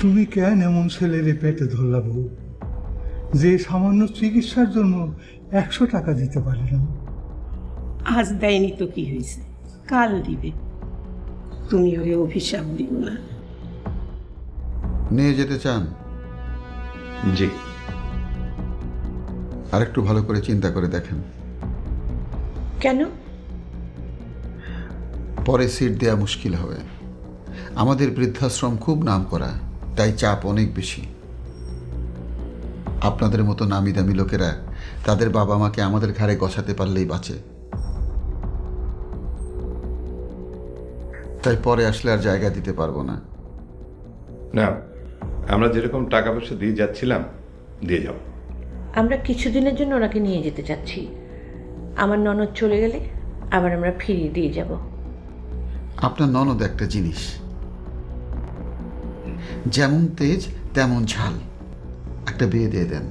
তুমি কেন এমন ছেলেরে পেটে ধরলা বউ, যে সামান্য চিকিৎসার জন্য 100 টাকা দিতে পারে না? আজ দেয়নি তো কি হয়েছে, কাল দিবে। তুমি ওরে অভিশাপ দিও না। নিয়ে যেতে চান? জি। আরেকটু ভালো করে চিন্তা করে দেখেন। কেন? পরে সিট দেওয়া মুশকিল হবে। আমাদের বৃদ্ধাশ্রম খুব নাম করা, তাই চাপ অনেক বেশি। আপনাদের মতো নামি দামি লোকেরা তাদের বাবা মাকে আমাদের ঘাড়ে গছাতে পারলেই বাঁচে। তাই পরে আসলে আর জায়গা দিতে পারবো না। না, আমরা যেরকম টাকা পয়সা দিয়ে যাচ্ছিলাম দিয়ে যাও। আমরা কিছুদিনের জন্য ওনাকে নিয়ে যেতে চাচ্ছি। আমার ননদ চলে গেলে আবার আমরা ফিরিয়ে দিয়ে যাব। আপনার ননদ একটা জিনিস, যেমন তেজ তেমন ঝাল। একটা বিয়ে দিয়ে দেন,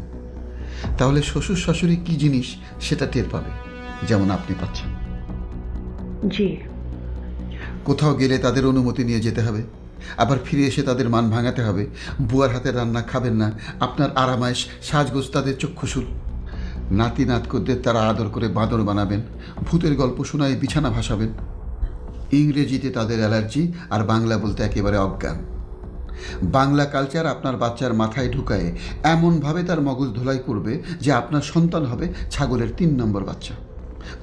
তাহলে শ্বশুর শাশুড়ি কি জিনিস সেটা টের পাবে, যেমন আপনি পাচ্ছেন। জি। কোথাও গেলে তাদের অনুমতি নিয়ে যেতে হবে, আবার ফিরে এসে তাদের মান ভাঙাতে হবে। বুয়ার হাতের রান্না খাবেন না, আপনার আরামায়েশ সাজগোজ তাদের চক্ষুশুল। নাতি নাতকুদের তারা আদর করে বাঁদর বানাবেন, ভূতের গল্প শোনায় বিছানা ভাসাবেন। ইংরেজিতে তাদের অ্যালার্জি, আর বাংলা বলতে একেবারে অজ্ঞান। বাংলা কালচার আপনার বাচ্চার মাথায় ঢুকায়ে এমনভাবে তার মগজ ধোলাই করবে যে আপনার সন্তান হবে ছাগলের 3 নম্বর বাচ্চা।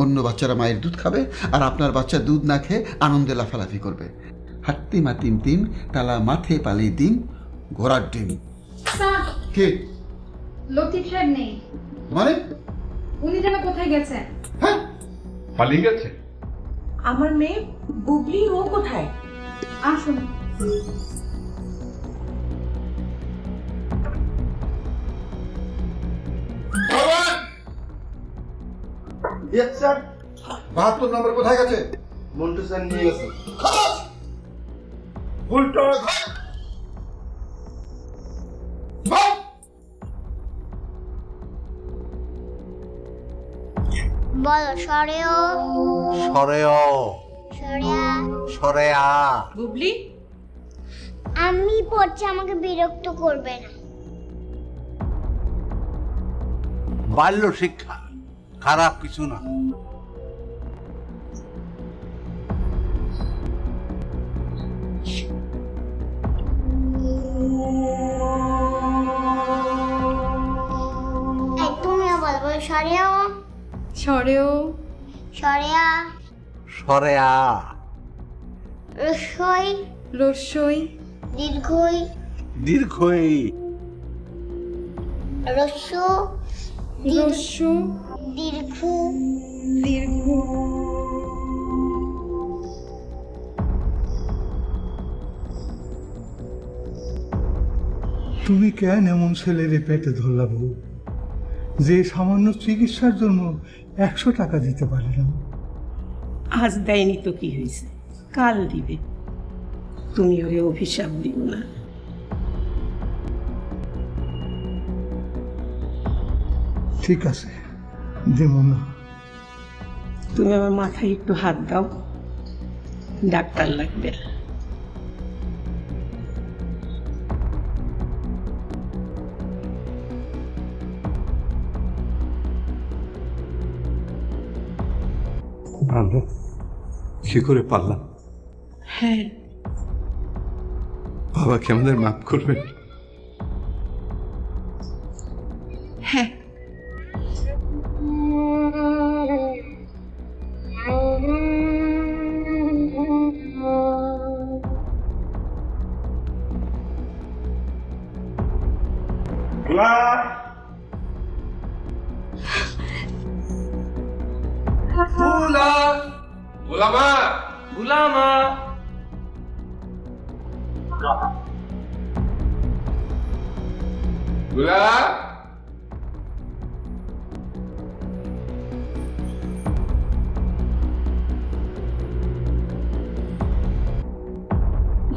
অন্য বাচ্চারা মায়ের দুধ খাবে, আর আপনার বাচ্চা দুধ না খেয়ে আনন্দে লাফালাফি করবে। হাত্তি মাতিম তিম তালা মাথে পালি দিন ঘোড়ার ডিম। স্যার, কে? লতিফ সাহেব নেই। মানে? উনি যেন কোথায় গেছেন? হ্যাঁ, পালিয়ে গেছে। আমার মেয়ে বুবলি, ও কোথায়? আসুন। স্যার 72 নম্বর কোথায় গেছে? মন্টু স্যার নিয়ে গেছে। উল্টো বলো সরেও সরেও সরেয়া। সরেয়া। বুবলি, আমি পড়ছি, আমাকে বিরক্ত করবে না। বাল্য শিক্ষা খারাপ কিছু না। এই তুমিও বলো, বলো সরেও সরেও সরেয়া। সরেয়া। রসই রস্যই দীর্ঘই দীর্ঘই। রস্য রস্য দীর্ঘ। দীর্ঘ। তুমি কেন এমন ছেলেরে পেটে ধরলা বউ, যে সামান্য চিকিৎসার জন্য 100 টাকা দিতে পারে না? আজ দেয়নি তো কি হয়েছে, কাল দিবে। তুমি ওরে অভিশাপ দিও না। ঠিক আছে, দেবো না। তুমি আমার মাথায় একটু হাত দাও, ডাক্তার লাগবে। ভালো, কি করে পারলাম? হ্যাঁ, বাবাকে আমাদের মাফ করবেন। হ্যাঁ।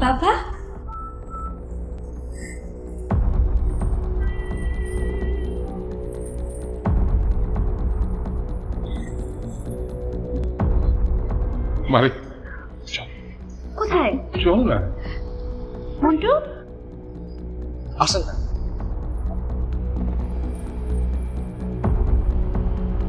বাবা, মালিক কোথায় চল না। মন্টু? আসেন না।